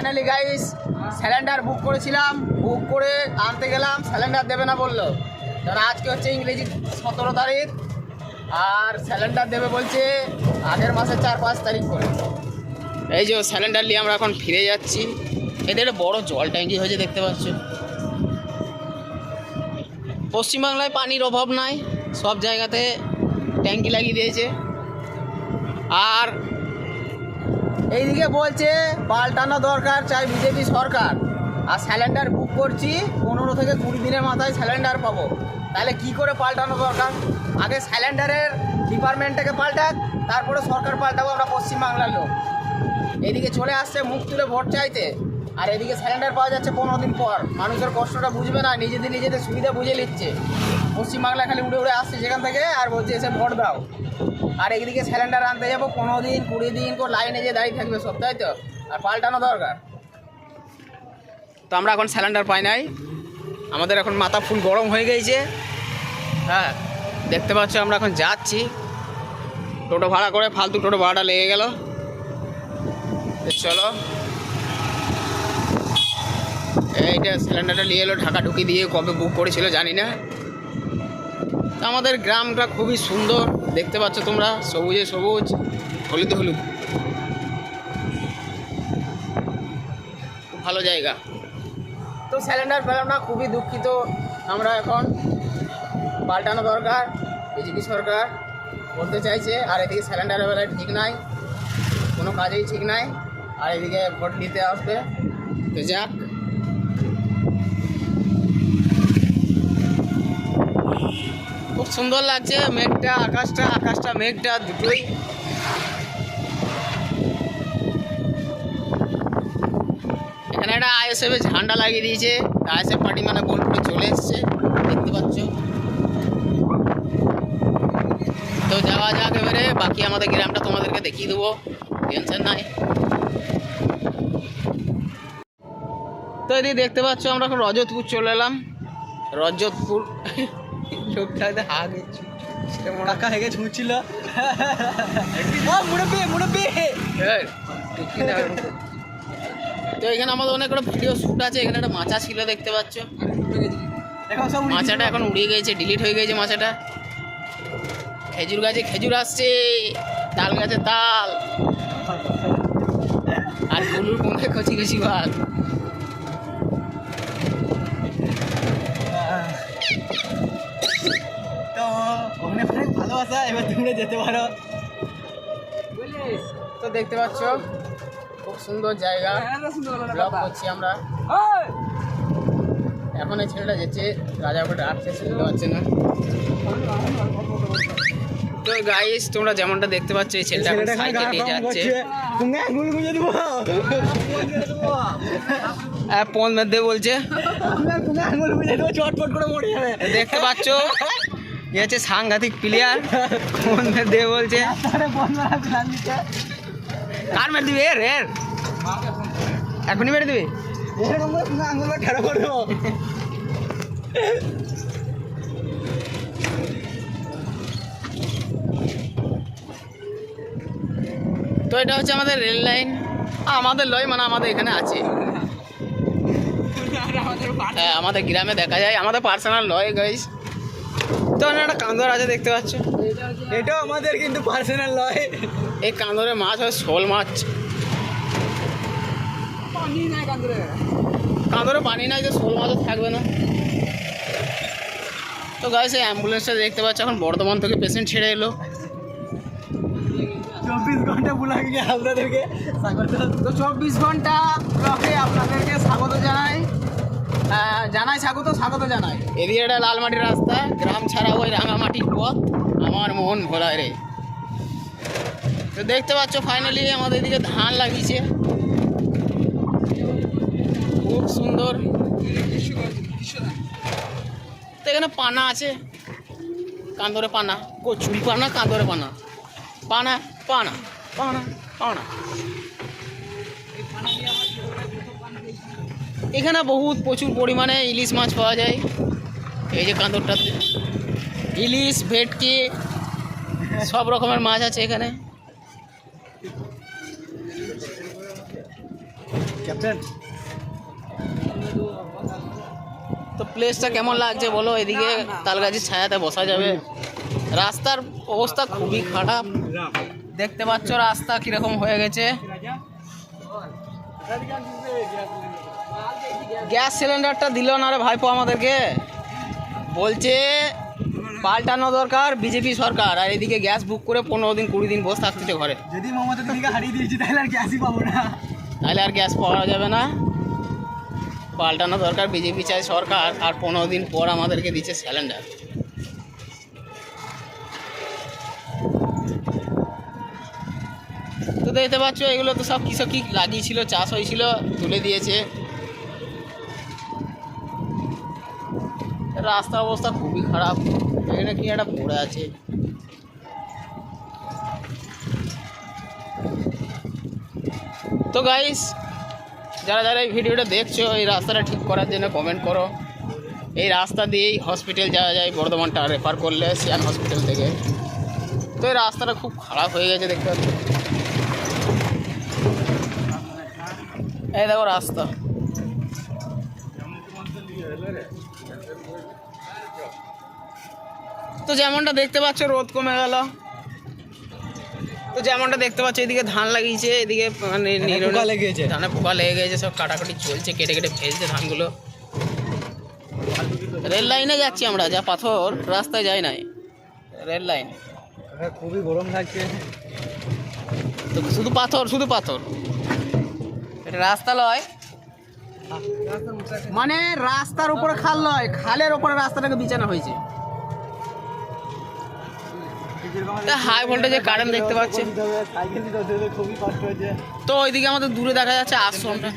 Finally guys cylinder book করেছিলাম, বুক করে আনতে গেলাম, সিলিন্ডার দেবে না বললো। কারণ আজকে হচ্ছে ইংরেজি 17 তারিখ আর সিলিন্ডার দেবে বলছে আগের মাসের 4-5 তারিখ করে। এই যে সিলিন্ডার নিয়ে আমরা এখন ফিরে যাচ্ছি। এদের বড় জল ট্যাঙ্কি হয়েছে দেখতে পাচ্ছ। পশ্চিমবাংলায় পানির অভাব নাই, সব জায়গাতে ট্যাঙ্কি লাগিয়ে দিয়েছে। আর এইদিকে বলছে পাল্টানো দরকার, চাই বিজেপি সরকার। আর সিলিন্ডার বুক করছি 15 থেকে 20 দিনের মাথায় সিলিন্ডার পাবো। তাহলে কি করে পাল্টানো দরকার? আগে সিলিন্ডারের ডিপার্টমেন্টটাকে পাল্টাক, তারপরে সরকার পাল্টাবো আমরা পশ্চিমবাংলার লোক। এদিকে চলে আসছে মুখ তুলে ভোট চাইতে, আর এদিকে সিলিন্ডার পাওয়া যাচ্ছে 15 দিন পর। মানুষের কষ্টটা বুঝবে না, নিজেদের সুবিধা বুঝে নিচ্ছে। পশ্চিমবাংলা খালি উড়ে উড়ে আসছে সেখান থেকে আর বলছে এসে ভোট দাও। আর একদিকে সিলিন্ডার আনতে যাবো 15 দিন 20 দিন করে লাইনে যে দাঁড়িয়ে থাকবে সব, তাই তো? আর পাল্টানো দরকার। তো আমরা এখন সিলিন্ডার পাই নাই, আমাদের এখন মাথা ফুল গরম হয়ে গেছে। হ্যাঁ দেখতে পাচ্ছ আমরা এখন যাচ্ছি টোটো ভাড়া করে, ফালতু টোটো ভাড়াটা লেগে গেল। চলো এইটা সিলিন্ডারটা নিয়ে এলো, ঢাকা ঢুকি দিয়ে কবে বুক করেছিল জানি না। আমাদের গ্রামটা খুবই সুন্দর দেখতে পাচ্ছ তোমরা, সবুজে সবুজ, হলুদে হলুদ, খুব ভালো জায়গা। তো সিলিন্ডার পেলাম না, খুবই দুঃখিত আমরা। এখন পাল্টানো দরকার, বিজেপি সরকার করতে চাইছে। আর এদিকে সিলিন্ডারের বেলায় ঠিক নাই, কোনো কাজেই ঠিক নাই। আর এদিকে ভোট নিতে আসবে, তো যাক। খুব সুন্দর লাগছে মেঘটা, আকাশটা মেঘটা দুটোই। এখানে একটা আইএসএফ ঝান্ডা লাগিয়ে দিয়েছে, আইএসএফ পার্টি মানে বোলপুরে চলে এসছে দেখতে পাচ্ছ। তো যাওয়া যাক এবারে, বাকি আমাদের গ্রামটা তোমাদেরকে দেখিয়ে দেবো, টেনশন নাই। তো এদিকে দেখতে পাচ্ছ আমরা এখন রজতপুর চলে এলাম। রজতপুর লোকটা টাকা হেগে ছুঁচ্ছিল। তো এখানে আমাদের অনেক একটা ভিডিও শ্যুট আছে। এখানে একটা মাচা ছিল দেখতে পাচ্ছ, মাচাটা এখন উড়িয়ে গেছে, ডিলিট হয়ে গেছে মাচাটা। খেজুর গাছে খেজুর আসছে, তাল গাছে তাল, আর গুলুর কোনে কচি কচি ভাত। তো অনেক ভালোবাসা, এবার তোমরা যেতে পারো। তো দেখতে পাচ্ছ খুব সুন্দর জায়গা, ব্লগ করছি আমরা। এখন এই ছেলেটা যেছে রাজাপুরে আসছে, শুনতে পাচ্ছে না। তো গাইস তোমরা যেমনটা দেখতে পাচ্ছ, এই ছেলেটা এখন সাইকেল নিয়ে যাচ্ছে। ফোন মধ্যে বলছে, চটপট করে মরে যাবে। দেখতে পাচ্ছ এ হচ্ছে সাংঘাতিক প্লেয়ার, ফোন মধ্যে বলছে। কার মেরে দিবি? এর এখনই মেরে দিবি। তো এটা হচ্ছে আমাদের রেল লাইন, আমাদের লয় মানে আমাদের এখানে আছে। হ্যাঁ আমাদের গ্রামে দেখা যায়, আমাদের পার্সোনাল লয় গাইস। তো একটা কান্দর আছে দেখতে পাচ্ছ, এটাও আমাদের কিন্তু পার্সোনাল লয়। এই কান্দরে মাছ হয় শোল মাছ। কান্দরে পানি নাই, যে শোল মাছও থাকবে না। তো গাইস এই অ্যাম্বুলেন্সটা দেখতে পাচ্ছ এখন বর্ধমান থেকে পেশেন্ট ছেড়ে এলো। 24 ঘন্টা বুলাকে আপনাদেরকে স্বাগত। তো 24 ঘন্টা ব্লকে আপনাদেরকে স্বাগত জানাই, স্বাগত জানাই। এরিয়াটা লালমাটির রাস্তা, গ্রাম ছাড়া ওই রাঙামাটির পথ, আমার মন ভোলায় রে। তো দেখতে পাচ্ছ ফাইনালি আমাদের এদিকে ধান লাগিয়েছে, খুব সুন্দর। তো এখানে পানা আছে, কান্দরে পানা, কচুরি পানা, কান্দরে পানা, পানা পানা পানা পানা। এখানে বহুত প্রচুর পরিমাণে ইলিশ মাছ পাওয়া যায়। এই যে কান্দরটাতে ইলিশ, ভেটকি, সব রকমের মাছ আছে এখানে। ক্যাপ্টেন তো প্লেসটা কেমন লাগছে বলো? এদিকে তালগাছির ছায়াতে বসা যাবে। রাস্তার অবস্থা খুবই খারাপ, দেখতে পাচ্ছ রাস্তা কিরকম হয়ে গেছে। গ্যাস সিলিন্ডারটা দিল না রে ভাইপো আমাদেরকে, বলছে পাল্টানো দরকার বিজেপি সরকার, আর এদিকে গ্যাস বুক করে 15 দিন 20 দিন বসে থাকতেছে ঘরে। যদি মমতা দিদিকে হারিয়ে দিয়েছি তাহলে আর গ্যাসই পাবো না, তাহলে আর গ্যাস পাওয়া যাবে না। পাল্টানো দরকার বিজেপি চাই সরকার, আর 15 দিন পর আমাদেরকে দিচ্ছে সিলিন্ডার। তো দেখতে পাচ্ছ এগুলো তো সব কৃষক কি লাগিয়েছিল, চাষ হয়েছিল, তুলে দিয়েছে। রাস্তার অবস্থা খুবই খারাপ, এখানে কি একটা পড়ে আছে। তো গাইস, যারা যারা এই ভিডিওটা দেখছো, এই রাস্তাটা ঠিক করার জন্য কমেন্ট করো। এই রাস্তা দিয়েই হসপিটাল যাওয়া যায় বর্ধমানটা রেফার করলে সিয়ান হসপিটাল থেকে। তো এই রাস্তাটা খুব খারাপ হয়ে গেছে দেখতে পাচ্ছি। এই দেখো রাস্তা, তো যেমনটা দেখতে পাচ্ছ রোদ কমে গেল। তো যেমনটা দেখতে পাচ্ছ এদিকে ধান লাগিয়েছে, এদিকে মানে ধানে পোকা লেগে গেছে, সব কাটাকাটি চলছে, কেটে কেটে ফেলছে ধানগুলো। রেল লাইনে যাচ্ছি আমরা, যা পাথর রাস্তায় যাই নাই, রেল লাইন। খুবই গরম লাগছে, তো শুধু পাথর, শুধু পাথর। এটা রাস্তা লয়, মানে রাস্তার উপরে খাল লয়, খালের উপরে রাস্তাটাকে বিছানো হয়েছে। হাই ভোল্টেজে কারেন্ট দেখতে পাচ্ছে। খুবই কষ্ট হয়েছে। তো ওইদিকে আমাদের দূরে দেখা যাচ্ছে আশ্রমটা।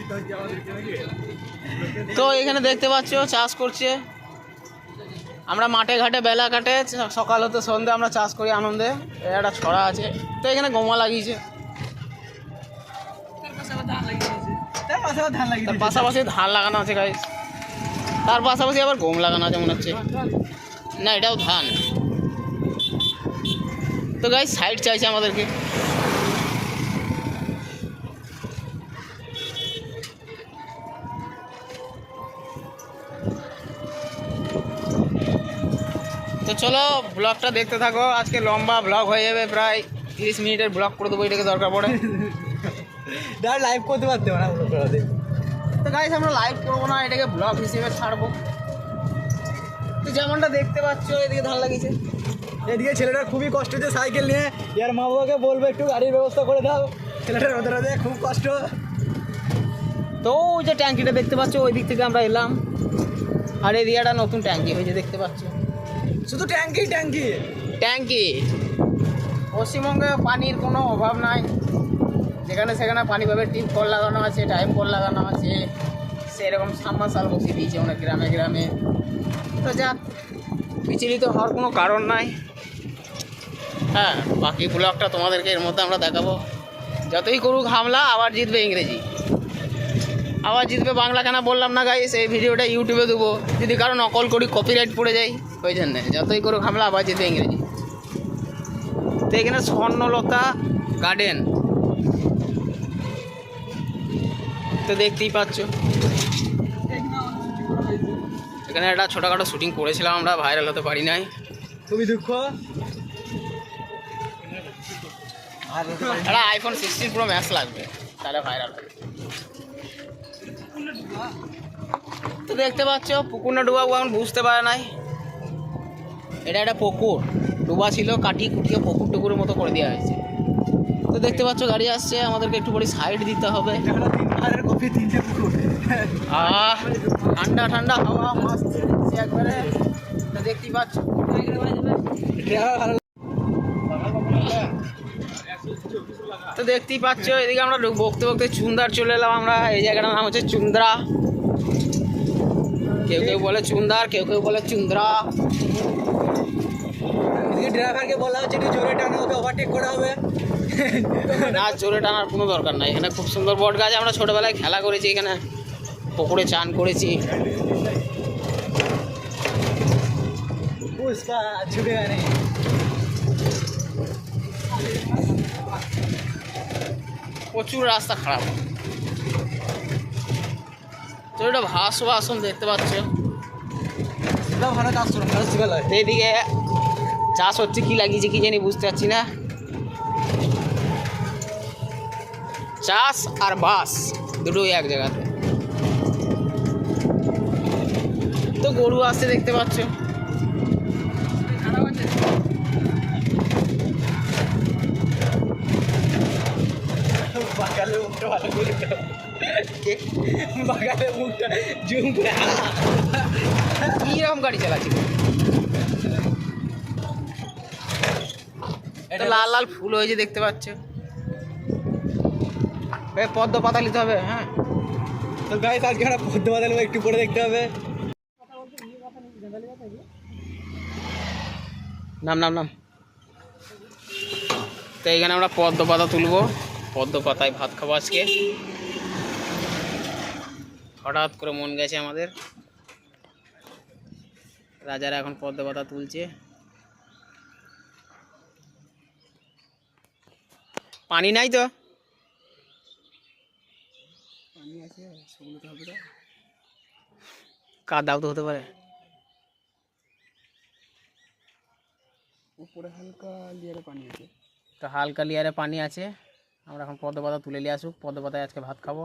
তো এখানে দেখতে পাচ্ছ চাষ করছে, আমরা মাঠে ঘাটে বেলা কাটে, সকাল হতে সন্ধ্যে আমরা চাষ করি আনন্দে। একটা ছড়া আছে, তো এখানে গমা লাগিয়েছে, তার পাশাপাশি ধান লাগানো আছে গাইস, তার পাশাপাশি আবার গম লাগানো আছে মনে হচ্ছে, না এটাও ধান। তো গাইস সাইড চাইছে আমাদেরকে। তো চলো ব্লগটা দেখতে থাকো, আজকে লম্বা ব্লগ হয়ে যাবে, প্রায় 30 মিনিটের ব্লগ করে দেবো, এটাকে দরকার পড়ে। লাইভ করতে পারতে না। তো গাইস আমরা লাইভ করবো না, এটাকে ব্লগ হিসেবে ছাড়বো। তো যেমনটা দেখতে পাচ্ছ এদিকে ধান লাগিয়েছে, এদিকে ছেলেটা খুবই কষ্ট হচ্ছে সাইকেল নিয়ে, ইয়ার মা বাবাকে বলবো একটু গাড়ির ব্যবস্থা করে দাও, ছেলেটার রোদে রোদে খুব কষ্ট। তো ওই যে ট্যাঙ্কিটা দেখতে পাচ্ছ, ওই দিক থেকে আমরা এলাম, আর এদিকে একটা নতুন ট্যাঙ্কি হয়েছে দেখতে পাচ্ছ। শুধু ট্যাঙ্কি ট্যাঙ্কি ট্যাঙ্কি, পশ্চিমবঙ্গে পানির কোনো অভাব নাই, যেখানে সেখানে পানি পাবে। টিপ কল লাগানো আছে, টাইম কল লাগানো আছে, সেরকম সাবমার্সাল বসিয়ে দিয়েছে অনেক গ্রামে গ্রামে। তো যাক, বিচলিত হওয়ার কোনো কারণ নাই। হ্যাঁ, বাকি ব্লগটা তোমাদেরকে এর মধ্যে আমরা দেখাবো। যতই করুক হামলা, আবার জিতবে ইংরেজি, আবার জিতবে বাংলা। কেন বললাম না গাইস, এই ভিডিওটা ইউটিউবে দেবো, যদি কারো নকল করি কপিরাইট পড়ে যায়, ওই জন্যে যতই করুক হামলা, আবার জিতবে ইংরেজি। তো এখানে স্বর্ণলতা গার্ডেন, তো দেখতেই পাচ্ছ এখানে একটা ছোটোখাটো শুটিং করেছিলাম আমরা, ভাইরাল হতে পারি নাই, খুবই দুঃখ। একটা iPhone 16 Pro Max লাগবে, তাহলে ভাইরাল হবে। তো দেখতে পাচ্ছ পুকুর না ডুবাবো এখন বুঝতে পারে নাই, এটা একটা পুকুর, ডুবা ছিল, কাটিয়ে কুটিয়ে পুকুর টুকুরের মতো করে দেওয়া হয়েছে। তো দেখতে পাচ্ছ গাড়ি আসছে, আমাদেরকে একটু পরে সাইড দিতে হবে। ঠান্ডা ঠান্ডা হাওয়া মাস্ত একবারে, তো দেখতেই পাচ্ছ। তো দেখতেই পাচ্ছ এদিকে আমরা বকতে বকতে চুন্দার চলে এলাম আমরা। এই জায়গাটার নাম হচ্ছে চুন্দ্রা, কেউ কেউ বলে চুন্দার, কেউ কেউ বলে চুন্দ্রা। ড্রাইভারকে বলা হচ্ছে একটু জোরে টানা, ওকে ওভারটেক করা হবে। না, জোরে টানার কোনো দরকার নাই, এখানে খুব সুন্দর বট গাছ, আমরা ছোটোবেলায় খেলা করেছি, এখানে পুকুরে চান করেছি। প্রচুর রাস্তা খারাপ, তো এটা ভাসবো আসন দেখতে পাচ্ছ, এটা ভালো কাজ করো, ভালো শিখা লাগে। তো এইদিকে চাষ হচ্ছে, কি লাগিয়েছে কি জানি বুঝতে পারছি না। চাষ আর বাস দুটোই এক জায়গাতে। তো গরু আসতে দেখতে পাচ্ছ। বাগালে মুখটা ভালো করে দাও। বাগালে মুখটা জুম করে কিরকম গাড়ি চালাচ্ছি, এটা লাল লাল ফুল হয়েছে দেখতে পাচ্ছ। পদ্ম পাতা নিতে হবে। হ্যাঁ, তো গাইস আজকে আমরা পদ্ম বাদাল একটু পরে দেখতে হবে। নাম নাম নাম। তো এইখানে আমরা পদ্ম পাতা তুলবো, পদ্ম পাতায় ভাত খাবো আজকে। হঠাৎ করে মন গেছে আমাদের, রাজারা এখন পদ্ম পাতা তুলছে। পানি নাই তো, পানি আছে সেগুলোতে হবে তো, কাদাও তো হতে পারে। উপরে হালকা লেয়ারে পানি আছে, তো হালকা লেয়ারে পানি আছে। আমরা এখন পদ্ম পাতা তুলে নিয়ে আসুক, পদ্ম পাতায় আজকে ভাত খাবো।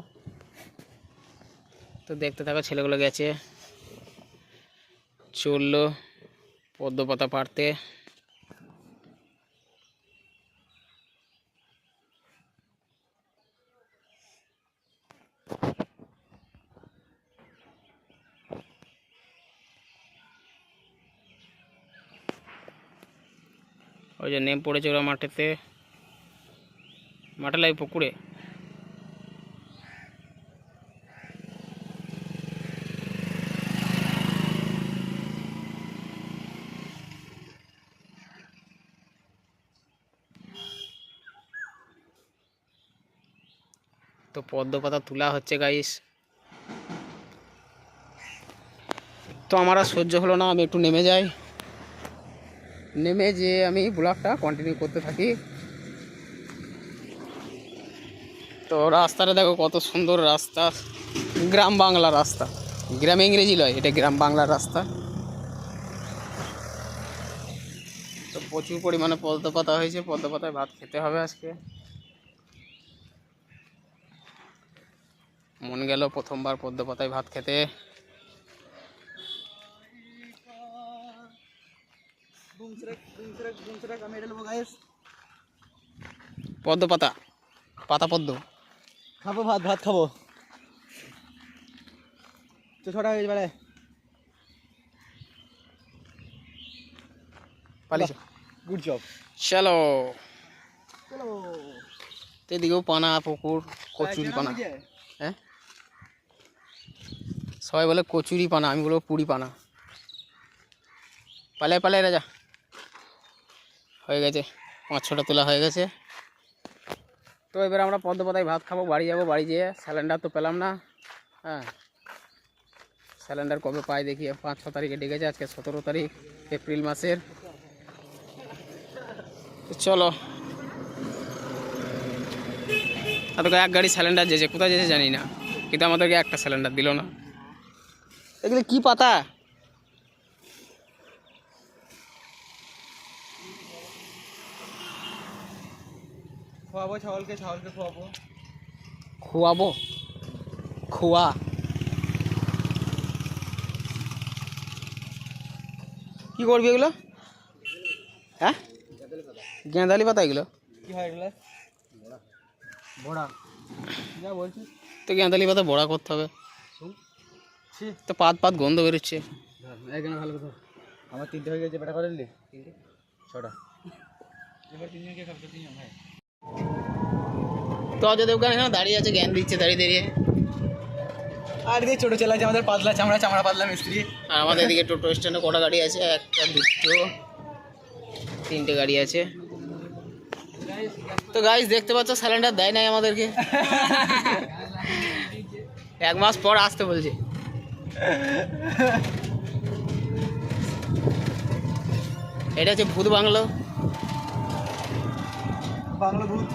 তো দেখতে থাকো, ছেলেগুলো গেছে, চললো পদ্ম পাতা পাড়তে। ওই যে নেম পড়েছে ওরা মাঠেতে, মাঠে লাগে পুকুরে। তো পদ্ম পাতা তোলা হচ্ছে গাইস। তো আমার আর সহ্য হলো না, আমি একটু নেমে যাই, নেমে যে আমি ব্লগটা কন্টিনিউ করতে থাকি। তো রাস্তাটা দেখো কত সুন্দর রাস্তা, গ্রাম বাংলার রাস্তা, গ্রামে ইংরেজি লয়, এটা গ্রাম বাংলার রাস্তা। তো প্রচুর পরিমাণে পদ্ম পাতা হয়েছে, পদ্ম পাতায় ভাত খেতে হবে আজকে। মন গেল প্রথমবার পদ্ম পাতায় ভাত খেতে। পদ্ম পাতা, পাতা পদ্ম খাবো, ভাত ভাত খাবো। তো ছটা হয়ে যাবে, পালিয়েছে। Good job. চলো, চলো। তো এদিকেও পানা, পুকুর, কচুরি পানা। হ্যাঁ, সবাই বলে কচুরি পানা, আমি বলবো পুরি পানা। পালায় পালায় রাজা, হয়ে গেছে 5-6টা তোলা হয়ে গেছে। তো এবার আমরা পদ্ম পাতায় ভাত খাবো, বাড়ি যাবো। বাড়ি যেয়ে সিলিন্ডার তো পেলাম না। হ্যাঁ, সিলিন্ডার কবে পাই দেখি, 5-6 তারিখে ডেকেছে, আজকে 17 তারিখ এপ্রিল মাসের। তো চলো, তোকে এক গাড়ি সিলিন্ডার যেছে, কোথায় যেছে জানি না, কিন্তু আমাদেরকে একটা সিলিন্ডার দিল না। এগুলো কি পাতা? খোয়াবো ছাগলকে, ছাগলকে খোয়াবো। খোয়াবো, খোয়া কি করবি এগুলো? হ্যাঁ, গেঁদালি পাতা এগুলো কি হয় এগুলো? বড়া যা বলছিস। তো গেঁদালি পাতা বড়া করতে হবে, তো পাত পাত গন্ধ বেরোচ্ছে। এখানে ভালো কথা, আমার 3টে হয়ে গেছে, বেটা করে নিলি 6টা। এবার 3জনকে খাবে, 3জন ভাই। তো অজয় দেবগান এখানে দাঁড়িয়ে আছে, জ্ঞান দিচ্ছে দাঁড়িয়ে দাঁড়িয়ে। আর এদিকে ছোটো ছেলে আছে আমাদের, পাতলা চামড়া, চামড়া পাতলা মিস্ত্রি। আর আমাদের এদিকে টোটো স্ট্যান্ডে কটা গাড়ি আছে? 1, 2, 3টে গাড়ি আছে। তো গাইস দেখতে পাচ্ছ, সিলিন্ডার দেয় নাই আমাদেরকে, 1 মাস পর আসতে বলছে। এটা হচ্ছে ভূত বাংলো, বাংলা ভূত।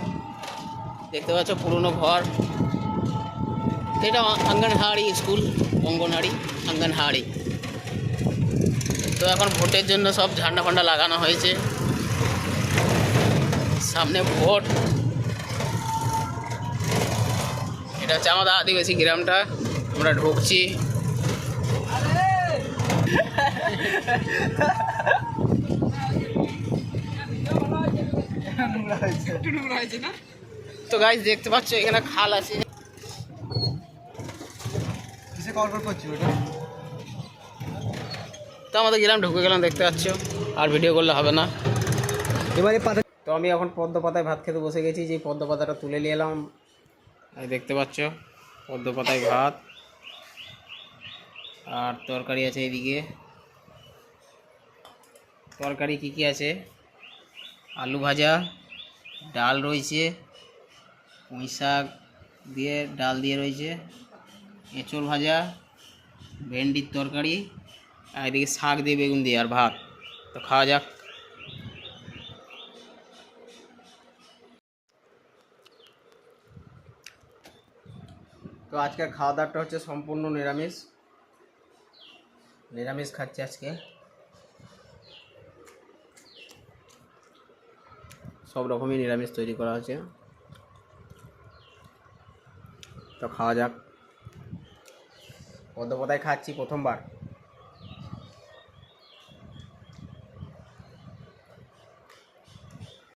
দেখতে পাচ্ছ পুরনো ঘর, এটা অঙ্গনহাড়ি স্কুল, অঙ্গনহাড়ি অঙ্গনহাড়ি। তো এখন ভোটের জন্য সব ঝান্ডা ফান্ডা লাগানো হয়েছে, সামনে ভোট। এটা হচ্ছে আমাদের আদিবাসী গ্রামটা, আমরা ঢুকছি। তো গাইস দেখতে পাচ্ছ এখানে খাল আছে। তো আমাদের গ্রাম ঢুকে গেলাম, দেখতে পাচ্ছ। আর ভিডিও করলে হবে না। এবারে পাতা তো আমি এখন পদ্ম পাতায় ভাত খেতে বসে গেছি, যে পদ্ম পাতাটা তুলে নিয়ে এলাম। এই দেখতে পাচ্ছ পদ্ম পাতায় ভাত, আর তরকারি আছে এইদিকে। তরকারি কি কি আছে? আলু ভাজা, ডাল রয়েছে, পুঁই শাক দিয়ে ডাল দিয়ে রয়েছে, এঁচড় ভাজা, ভেন্ডির তরকারি, আর এদিকে শাক দিয়ে বেগুন দিয়ে, আর ভাত। তো খাওয়া যাক। তো আজকের খাওয়া দাওয়াটা হচ্ছে সম্পূর্ণ নিরামিষ। নিরামিষ খাচ্ছি আজকে, সব রকমই নিরামিষ তৈরি করা হয়েছে। তো খাওয়া যাক। পদ্ম পাতায় খাচ্ছি প্রথমবার।